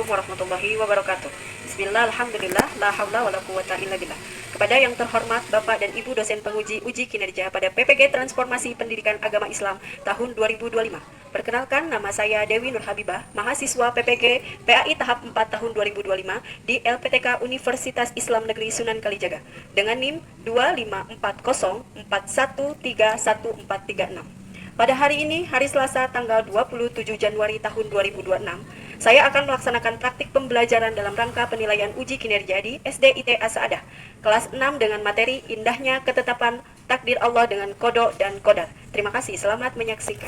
warahmatullahi wabarakatuh. Bismillah, alhamdulillah, la haula wala quwata illa billah. Kepada yang terhormat Bapak dan Ibu dosen penguji uji kinerja pada PPG Transformasi Pendidikan Agama Islam tahun 2025. Perkenalkan, nama saya Dewi Nur Habibah, mahasiswa PPG PAI tahap 4 tahun 2025 di LPTK Universitas Islam Negeri Sunan Kalijaga dengan NIM 25404131436. Pada hari ini, hari Selasa tanggal 27 Januari tahun 2026, saya akan melaksanakan praktik pembelajaran dalam rangka penilaian uji kinerja di SDIT As-Saadah, kelas 6 dengan materi Indahnya Ketetapan Takdir Allah dengan Qada dan Qadar. Terima kasih, selamat menyaksikan.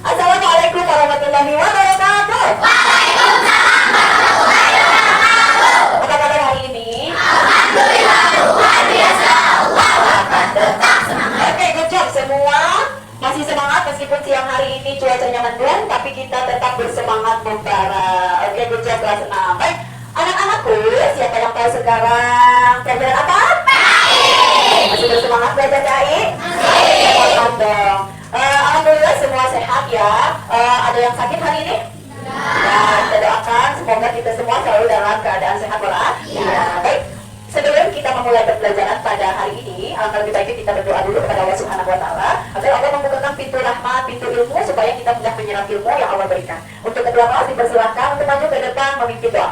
Assalamualaikum warahmatullahi wabarakatuh. Waalaikumsalam warahmatullahi wabarakatuh. Apa kabar hari ini? Alhamdulillah luar biasa. Allahu Akbar. Tetap semangat. Oke, good job semua. Masih semangat meskipun siang hari ini cuacanya mendung, tapi kita tetap bersemangat membara. Oke, good job kelas 6. Baik, anak-anakku, siapa yang tahu sekarang pelajaran apa? Baik. Masih bersemangat belajar baik? Baik. Selamat dong. Alhamdulillah semua sehat ya. Ada yang sakit hari ini? Ya, kita doakan semoga kita semua selalu dalam keadaan sehat walafiat. Ya. Baik. Sebelum kita memulai pembelajaran pada hari ini, alangkah lebih baiknya kita berdoa dulu kepada Allah Subhanahu wa Ta'ala agar Allah membukakan pintu rahmat, pintu ilmu supaya kita mudah menyerap ilmu yang Allah berikan. Untuk kedua kelas dipersilakan untuk maju ke depan memimpin doa.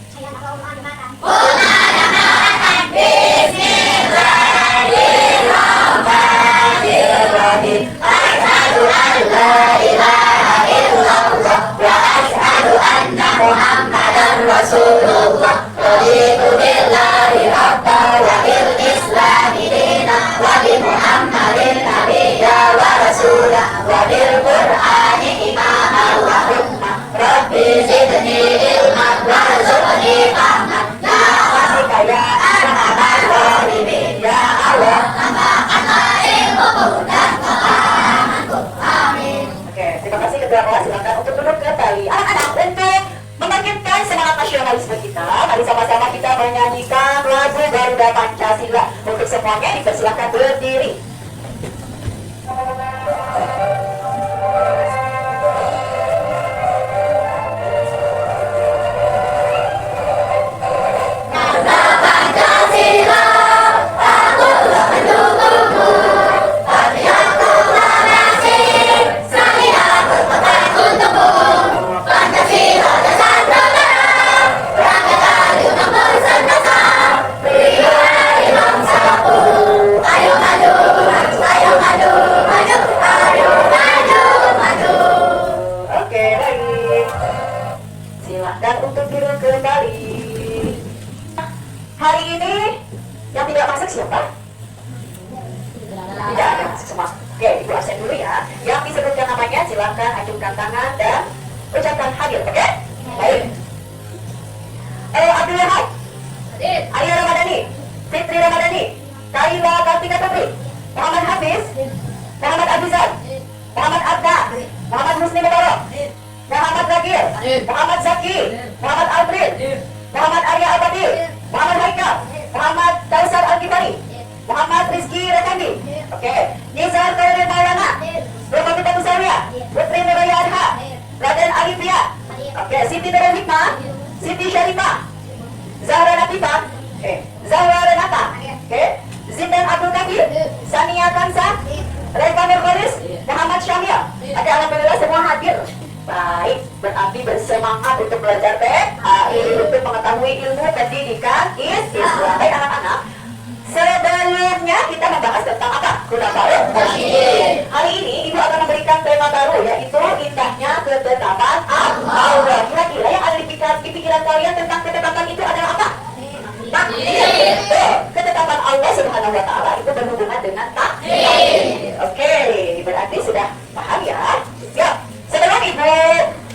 Bismillahirrahmanirrahim. Asyhadu an la ilaha illallah wa asyhadu anna Muhammadan Rasulullah. Raditu billahi rabba wa bil islami dina wa bi Muhammadin nabiyya wa rasulah wa bil Qur'ani imama wa hukma. Rabbi zidni ilman warzuqni fahman. Ya wasika ya arhamar rahimin. Ya Allah, tambahkanlah ilmuku dan pemahamanku. Amin. Oke, terima kasih kedua kelas. Silakan untuk duduk kembali. Anak-anak, untuk membangkitkan semangat nasionalisme kita, mari sama-sama kita menyanyikan lagu Garuda Pancasila. Untuk semuanya dipersilakan berdiri. Pancasila, akulah pendukungmu. Patriotku bernasib, saya berpegang untukmu. Pancasila dasar negara, berangkat dari nomor sendasar. Berilah imam satu. Ayo maju, maju, ayo maju, maju, ayo maju, maju. Oke, baik. Silakan untuk duduk kembali. Hari ini yang tidak masuk siapa? Tidak ada masuk semua. Oke, ibu absen dulu ya. Yang disebutkan namanya silakan acungkan tangan dan ucapkan hadir. Oke? Baik. Abdul Wahab, Hadir. Arya Ramadhani, Fitri Ramadhani, Kaila Kartika Putri, Muhammad Hafiz, Muhammad Abizar, Muhammad Abda, Muhammad Husni Mubarak, Muhammad Ragil, Muhammad Zaki, Muhammad Alfred, Muhammad Arya Al-Badil, Muhammad Haikal, Muhammad Kausar Al-Kifari, Muhammad Rizky Rekandi. Oke, Nizar Khairul Maulana, Romatika Nusaria, Putri Nuraya Adha, Raden Alifia. Oke, Siti Nurul Hikmah, Siti Syarifah, Zahra Latifah, Zahra Renata, Zindan Abdul Kafir, Sania Kansa, Reka Nurholis, Muhammad Syamil. Oke, alhamdulillah semua hadir. Baik, berarti bersemangat untuk belajar PAI untuk mengetahui ilmu pendidikan Islam. Baik anak-anak, sebelumnya kita membahas tentang apa? Khulafaur Rasyidin. Hari ini ibu akan memberikan tema baru, yaitu Indahnya Ketetapan Allah. Kira-kira yang ada di pikiran kalian tentang ketetapan itu adalah apa? Takdir. Ketetapan Allah Subhanahu wa Ta'ala itu berhubungan dengan takdir. Oke, berarti sudah paham ya? Ya. Sebelum ibu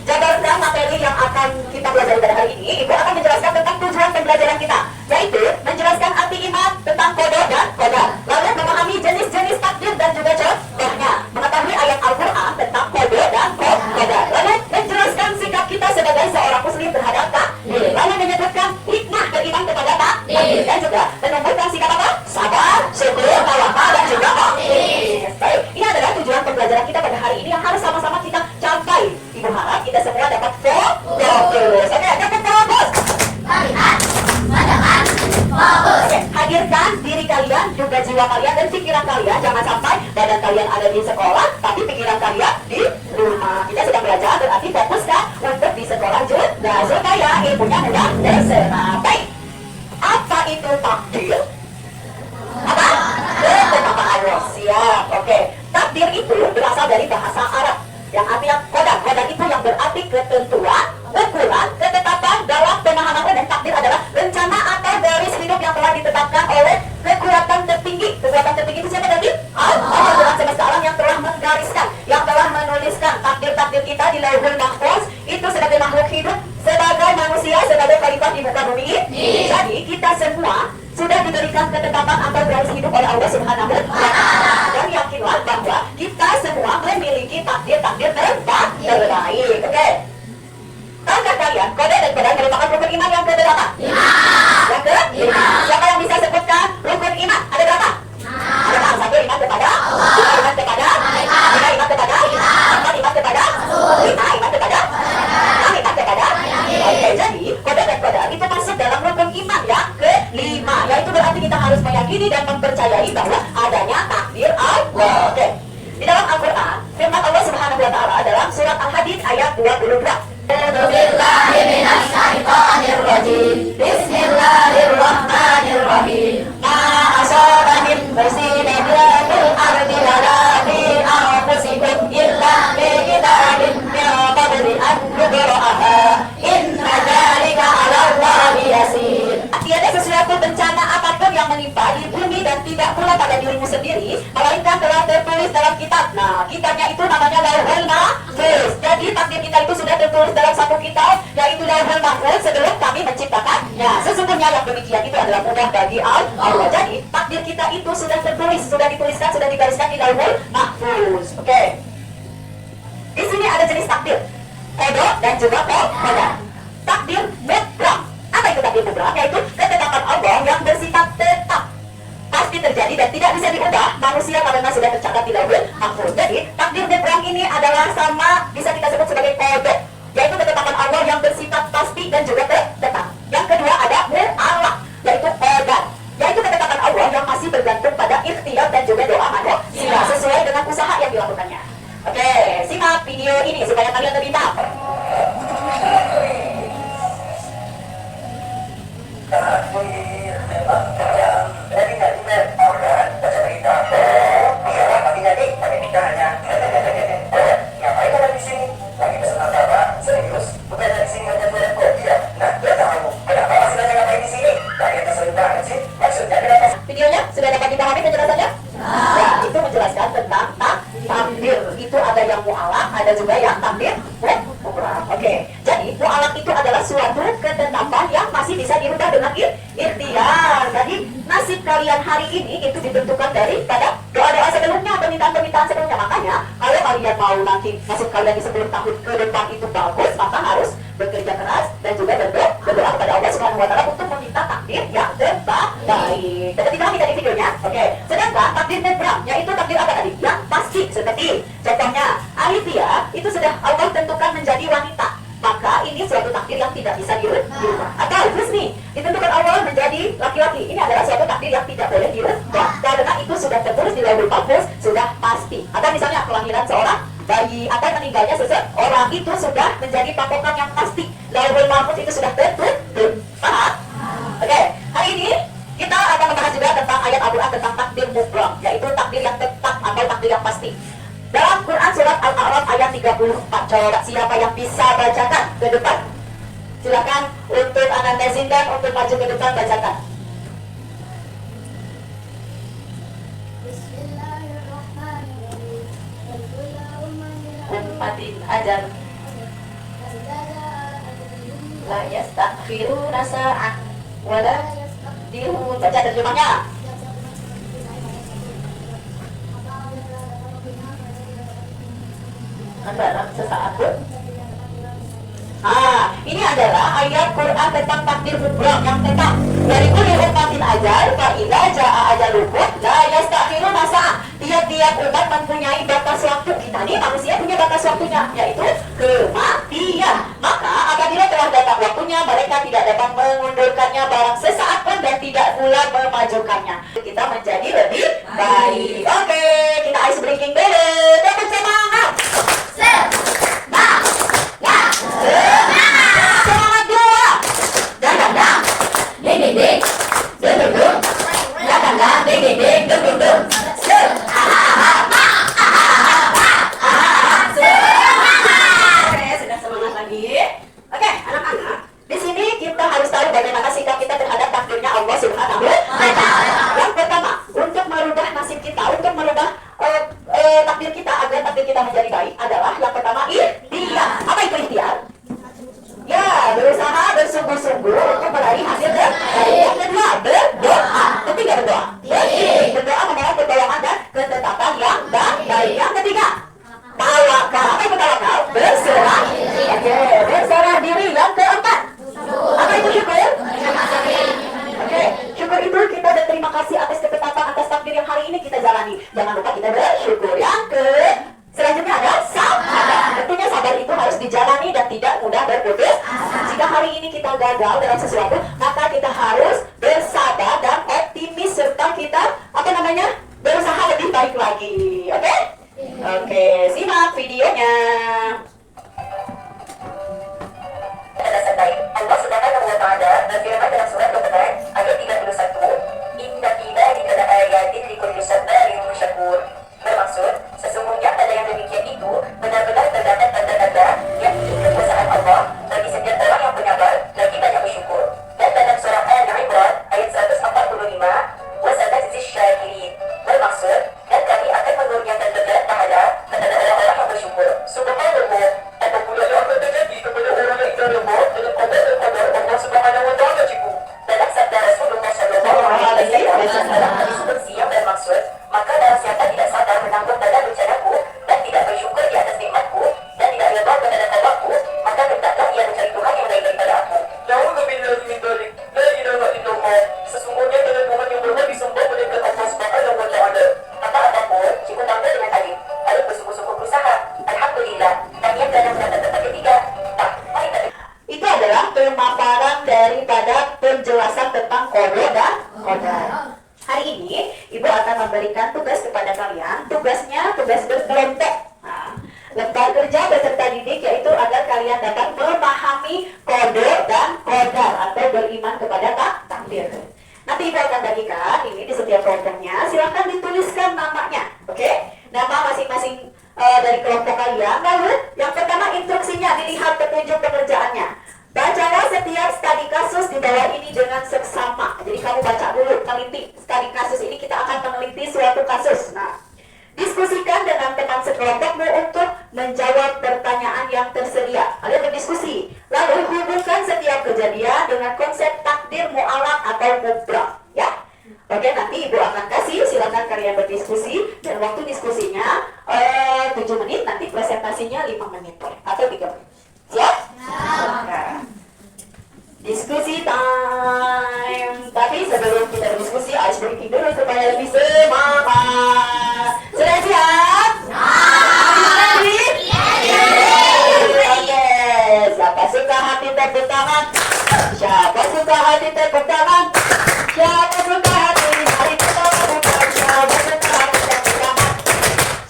jabarkan materi yang akan kita pelajari pada hari ini, ibu akan menjelaskan tentang tujuan pembelajaran kita, yaitu menjelaskan arti iman tentang qada dan qadar, lalu memahami jenis-jenis takdir dan juga contohnya, mengetahui ayat Al-Quran tentang qada dan qadar, lalu menjelaskan sikap kita sebagai seorang muslim terhadap takdir, lalu menyebutkan hikmah beriman kepada takdir, dan juga menumbuhkan sikap apa? Sabar, syukur, tawakal, dan juga optimis. Baik, ini adalah tujuan pembelajaran kita pada hari ini yang harus sama-sama kita capai jiwa kalian dan pikiran kalian. Jangan sampai badan kalian ada di sekolah, tapi pikiran kalian di rumah. Kita sedang belajar, berarti fokuskan untuk di sekolah juga supaya ilmunya mudah terserap. Baik, apa itu takdir? Apa? Ketetapan Allah. Siap, oke. Takdir itu berasal dari bahasa Arab yang artinya qadar. Qadar itu yang berarti ketentuan, ukuran, ketetapan dalam pemahaman umum. Takdir adalah rencana atau garis hidup yang telah ditetapkan oleh kekuatan tertinggi. Kekuatan tertinggi itu siapa tadi? Allah, Tuhan semesta alam yang telah menggariskan, yang telah menuliskan takdir-takdir kita di Lauhul Mahfuz. Itu sebagai makhluk hidup, sebagai manusia, sebagai khalifah di muka bumi ini. Jadi kita semua sudah diberikan ketetapan atau garis hidup oleh Allah Subhanahu wa Ta'ala. Dan yakinlah bahwa kita semua memiliki takdir-takdir terbaik. Oke. Tahukah kalian kode dan qadar merupakan rukun iman yang keberapa? 5. Yang ke-5. Siapa yang bisa sebutkan rukun iman? Ada berapa? Ada 6. 1 iman kepada Allah, 2 iman kepada malaikat, 3 iman kepada kitab, 4 iman kepada 5 iman kepada 6 iman kepada. Oke, jadi kode dan qadar itu masuk dalam rukun iman yang ke-5, yaitu berarti kita harus meyakini dan mempercayai bahwa adanya takdir Allah. Oke. Di dalam Al-Quran, firman Allah Subhanahu wa Ta'ala dalam surat Al-Hadid ayat 22. Bismillahirrahmanirrahim. Ma asaba min musibatin fil ardi wala fi anfusikum illa fi kitabin min qabli an nubra'aha. Inna dzalika 'ala Allahi yasir. Tiada sesuatu bencana apapun yang menimpa di bumi dan tidak pula pada dirimu sendiri, melainkan telah tertulis dalam kitab. Nah, kitabnya itu namanya Lauhul Mahfuz. Jadi takdir kita itu sudah tertulis dalam satu kitab, yaitu Lauhul Mahfuz, sebelum kami menciptakannya. Sesungguhnya yang demikian itu adalah mudah bagi Allah. Jadi takdir kita itu sudah tertulis, sudah dituliskan, sudah digariskan di Lauhul Mahfuz. Oke. Di sini ada jenis takdir, qada dan juga qadar. Takdir mutlak. Apa itu takdir mutlak? Yaitu ketetapan Allah yang bersifat tetap, pasti terjadi dan tidak bisa diubah manusia karena sudah tercatat di Lauhul Mahfuz. Jadi takdir mutlak ini adalah sama, bisa kita sebut sebagai qada, yaitu ketetapan Allah yang bersifat pasti dan juga tetap. Yang kedua ada mu'allaq, yaitu qadar, yaitu ketetapan Allah yang masih bergantung pada ikhtiar dan juga doa manusia sesuai dengan usaha yang dilakukannya. Oke, simak video ini supaya kalian lebih tahu. Videonya sudah dapat dipahami penjelasannya? Ya, itu menjelaskan tentang takdir. Itu ada yang mu'allaq, ada juga yang takdir mutlak. Oke, jadi mu'allaq itu adalah suatu ketetapan yang masih bisa dirubah dengan ikhtiar. Jadi nasib kalian hari ini itu ditentukan daripada doa-doa sebelumnya, permintaan-permintaan sebelumnya. Makanya kalau kalian mau nanti nasib kalian di 10 tahun ke depan itu bagus, maka harus bekerja keras dan juga berdoa kepada Allah Subhanahu wa Ta'ala untuk meminta takdir yang terbaik. Dapat dipahami tadi videonya? Oke. Sedangkan takdir mutlak, yaitu takdir apa tadi? Yang pasti, seperti contohnya Alifia itu sudah Allah tentukan menjadi wanita, maka ini suatu takdir yang tidak bisa dirubah. Atau Husni ditentukan Allah menjadi laki-laki, ini adalah suatu takdir yang tidak boleh dirubah karena itu sudah tertulis di Lauhul Mahfuz, sudah pasti. Atau misalnya kelahiran seorang bayi atau meninggalnya seseorang itu sudah menjadi patokan yang pasti. Lauhul Mahfuz itu sudah tertulis. Paham? Oke, hari ini kita akan membahas juga tentang ayat Al-Quran tentang takdir mutlak, yaitu takdir yang tetap atau takdir yang pasti. Dalam Quran surat Al-A'raf ayat 34, coba siapa yang bisa bacakan ke depan? Silakan untuk Anak Nezin dan untuk maju ke depan bacakan. Ummatin ajal la yastakhiruna sa'ah wa la yastaqdimun. Baca terjemahnya. Dalam sesaat pun. Ini adalah ayat Quran tentang takdir mutlak yang tetap. Dari kulli ummatin ajal, fa idza jaa ajaluhum la yastakhiruna sa'ah. Tiap-tiap umat mempunyai batas waktu. Kita nih manusia punya batas waktunya, yaitu kematian. Maka apabila telah datang waktunya, mereka tidak dapat mengundurkannya barang sesaat pun dan tidak pula memajukannya. Kita menjadi lebih baik. Oke, kita ice breaking dulu. Tepuk semangat. Semangat. Semangat dua. Dang dang dang. Ding ding ding. Dung dung dung. Dang dang dang. Ding ding ding. Dung dung dung. Oke, sudah semangat lagi. Oke, anak-anak. Di sini kita harus tahu bagaimana sikap kita terhadap takdirnya Allah Subhanahu wa Ta'ala. Yang pertama, untuk merubah nasib kita, untuk merubah takdir kita agar takdir kita menjadi baik adalah yang pertama ikhtiar. Apa itu ikhtiar? Ya, berusaha bersungguh-sungguh untuk meraih hasil terbaik. Yang kedua, berdoa. Ketiga, berdoa. Berdoa memohon pertolongan dan ketetapan yang baik. Yang ketiga, tawakal. Apa itu tawakal? Berserah. Oke, berserah diri. Yang keempat, apa itu syukur? Oke, syukur itu kita berterima kasih atas ketetapan, atas takdir yang hari ini kita jalani. Jangan lupa kita bersyukur. Selanjutnya ada sabar. Tentunya sabar itu harus dijalani dan tidak mudah berputus. Jika hari ini kita gagal dalam sesuatu, maka kita harus bersabar dan optimis serta kita berusaha lebih baik lagi. Oke? Oke, simak videonya. Allah Subhanahu wa Ta'ala berfirman dalam surat Al-Baqarah ayat 31, "Inna fi dzalika laayatin likulli sabarin syakur." Bermaksud, sesungguhnya pada yang demikian itu benar-benar terdapat tanda-tanda yang kekuasaan Allah bagi setiap orang yang penyabar lagi banyak bersyukur. Dan dalam surah Al-Imran ayat 145, "Wasanajzi syakirin." Bermaksud, dan kami akan mengurniakan pahala kepada orang-orang yang bersyukur. Subhanallah, apabila yang akan terjadi kepada orang yang tidak lemah dengan qadar Allah Subhanahu wa Ta'ala cikgu. Dalam sabda Rasulullah SAW dalam hadis qudsi yang bermaksud, maka dalam siapa tidak sadar menanggung pada bencanaku dan tidak bersyukur di atas nikmatku dan tidak rela terhadap qadaku, maka hendaklah ia mencari Tuhan yang lain daripada aku. Na'udzubillahi min dzalik. La ilaha illallah. Sesungguhnya dengan Tuhan yang berhak disembah melainkan Allah Subhanahu wa Ta'ala. Kata apapun, cikgu tambah dengan alif. Alif bersungguh-sungguh berusaha. Alhamdulillah. Dan yang dalam kata-kata ketiga, itu adalah pemaparan daripada penjelasan tentang qada dan qadar. Hari ini, Ibu akan memberikan tugas kepada kalian. Tugasnya tugas berkelompok. Lembar kerja beserta didik yaitu agar kalian dapat memahami qada dan qadar atau beriman kepada takdir. Nanti Ibu akan bagikan ini di setiap kelompoknya. Silahkan dituliskan namanya, oke? Nama masing-masing dari kelompok kalian. Lalu yang pertama instruksinya dilihat petunjuk pengerjaannya. Bacalah setiap studi kasus di bawah ini dengan seksama. Jadi kamu baca dulu, teliti studi kasus ini, kita akan meneliti suatu kasus. Nah, diskusikan dengan teman sekelompokmu untuk menjawab pertanyaan yang tersedia. Kalian berdiskusi. Lalu hubungkan setiap kejadian dengan konsep takdir mu'alaq atau mubrah. Ya. Oke, nanti Ibu akan kasih, silakan kalian berdiskusi. Dan waktu diskusinya 7 menit, nanti presentasinya 5 menit atau 3 menit. Siap? Nah, diskusi time. Tapi sebelum kita berdiskusi, ice breaking dulu supaya lebih semangat. Sudah siap? Ready? Oke. Siapa suka hati tepuk tangan? Siapa suka hati tepuk tangan? Siapa suka hati? Mari kita lakukan. Siapa suka hati tepuk tangan?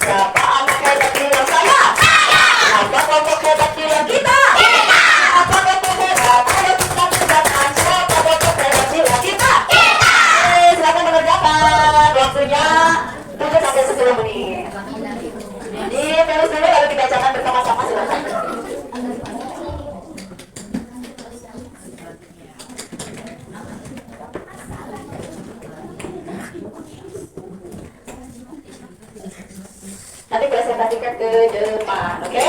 Siapa anak hebat di dalam saya? Siapa kelompok hebat di dalam kita? Apa kelompok hebat? Ayo kita kerjakan. Siapa kelompok hebat di dalam kita? Silakan mengerjakan. Waktunya 7 sampai 10 menit. Ditulis dulu lalu dibacakan bersama-sama, silakan. Nanti presentasikan ke depan, oke?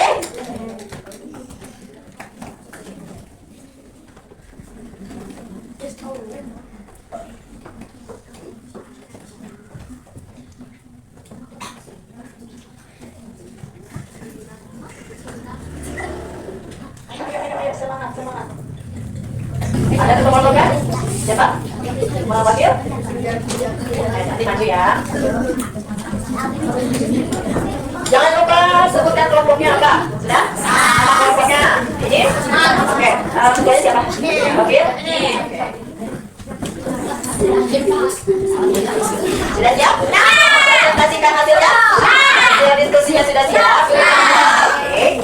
Ayo, semangat, semangat. Ada kelompok kan? Siapa? Mau wakil? Nanti maju ya. Jangan lupa sebutkan kelompoknya apa? Sudah? Nama kelompoknya? Ini? Oke. Ketuanya siapa? Oke. Sudah siap? Presentasikan hasilnya? Hasil diskusinya sudah siap? Oke.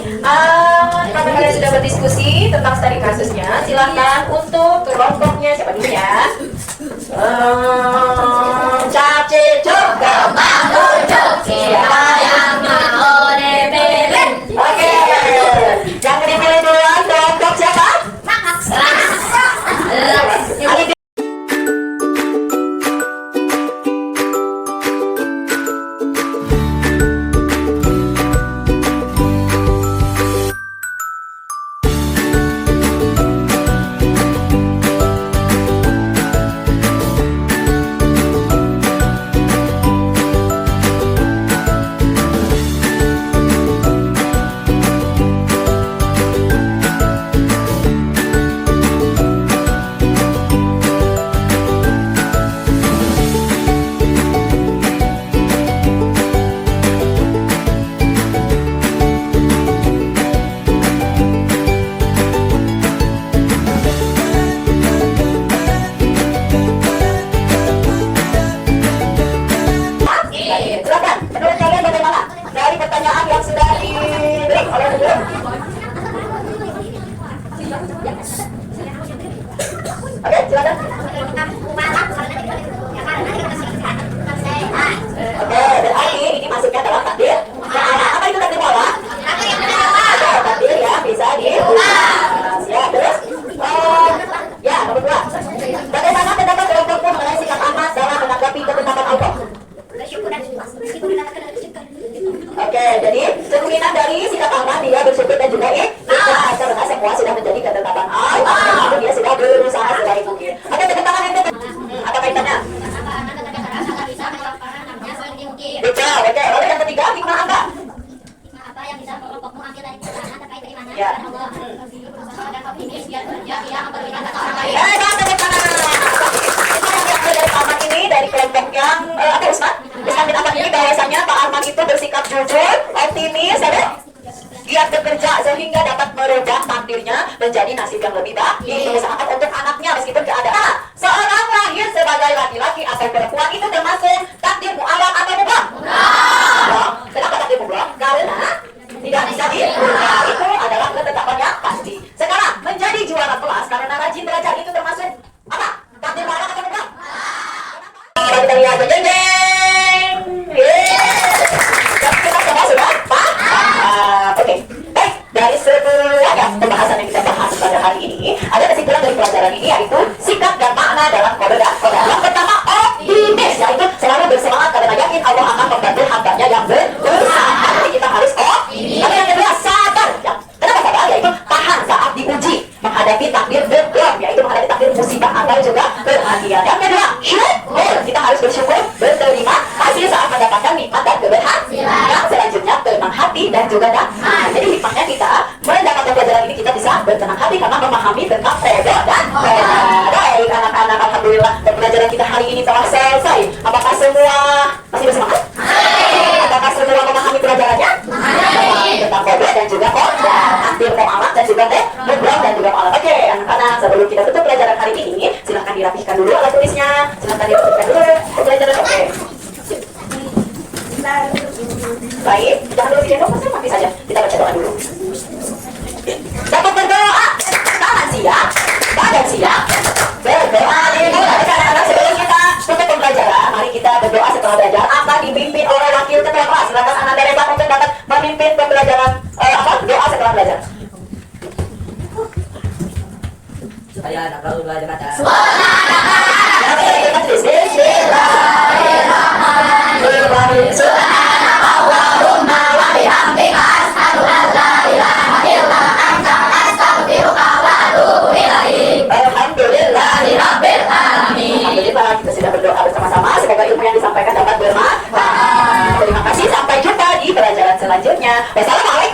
Karena kalian sudah berdiskusi tentang studi kasusnya, silakan untuk kelompoknya siapa dulu ya? Caci juga mau siapa yang mau dipilih? Oke. Yang dipilih duluan kelompok siapa? Ali. Silakan, menurut kalian bagaimana dari pertanyaan yang sudah diberi oleh guru? Oke, silakan. Oke, berarti ini masuknya dalam takdir. Apa itu takdir Allah? Oke, takdir ya bisa siap. Terus, ya nomor 2. Bagaimana pendapat kelompokmu mengenai sikap Ahmad dalam menanggapi ketetapan Allah? Oke, jadi cerminan dari sikap Ahmad dia bersyukur dan juga ikhlas karena semua sudah menjadi ketetapan Allah. Lalu dia sudah berusaha sebaik mungkin. Oke, ketetapan itu apa kaitannya? Betul, oke. Lalu yang ketiga, hikmah apa? Apa yang bisa kelompokmu ambil dari pertanyaan terkait bagaimana Ya. Allah berusaha dan optimis biar kerja yang memberikan kata orang lain. Tepuk tangan. Itu yang diambil dari Pak Ahmad ini dari kelompok yang apa Usman? Usman bin Affan ini bahwasanya Pak Ahmad itu bersikap jujur, optimis, ada giat bekerja sehingga dapat merubah takdirnya menjadi nasib yang lebih baik. Berusaha untuk anaknya meskipun keadaan seorang lahir sebagai laki-laki atau perempuan itu termasuk takdir mu'alaq atau mubah. Kenapa takdir mubah? Karena tidak bisa dirubah. Itu adalah ketetapan yang pasti. Sekarang menjadi juara kelas karena rajin belajar itu termasuk apa? Takdir mu'alaq atau mubah? Kita lihat jeng jeng. Kita semua sudah paham. Oke. Baik, dari semuanya pembahasan yang kita bahas pada hari ini, ada kesimpulan dari pelajaran ini yaitu sikap dan makna dalam kode dan kode. Yang pertama, optimis, yaitu selalu bersemangat karena yakin Allah akan membantu hambanya yang berusaha. Jadi kita harus optimis. Lalu yang kedua, sabar. Kenapa sabar? Yaitu tahan saat diuji, menghadapi takdir berat, yaitu menghadapi takdir musibah atau juga kebahagiaan. Yang kedua, syukur. Kita harus bersyukur, berterima kasih saat mendapatkan nikmat dan keberhasilan. Yang selanjutnya, tenang hati dan juga damai. Jadi hikmahnya kita mendapatkan pelajaran ini kita bisa bertenang hati karena memahami tentang ridho dan reda. Baik anak-anak, alhamdulillah pelajaran kita hari ini telah selesai. Apakah semua masih bersemangat? Apakah semua memahami pelajarannya? Tentang kode dan juga kode, takdir mu'alaq dan juga mubah dan juga mu'alaq. Oke, anak-anak, sebelum kita tutup pelajaran hari ini, silahkan dirapihkan dulu alat tulisnya. Silahkan dirapihkan dulu pelajaran. Oke. Baik, jangan dulu digendong, mati saja. Kita baca doa dulu. Dapat berdoa, tangan siap, badan siap. Berdoa dimulai. Anak-anak, sebelum kita tutup pembelajaran, mari kita berdoa setelah belajar. Akan dipimpin oleh wakil ketua kelas. Silakan anak Teresa untuk dapat memimpin pembelajaran doa setelah belajar. Supaya anak lalu belajar baca. Bismillahirrahmanirrahim. Subhanallahumma wa bihamdika asyhadu an la ilaha illa anta astaghfiruka wa atubu ilaik. Alhamdulillahi Rabbil alamin. Alhamdulillah, kita sudah berdoa bersama-sama. Semoga ilmu yang disampaikan dapat bermanfaat. Terima kasih, sampai jumpa di pelajaran selanjutnya. Wassalamualaikum.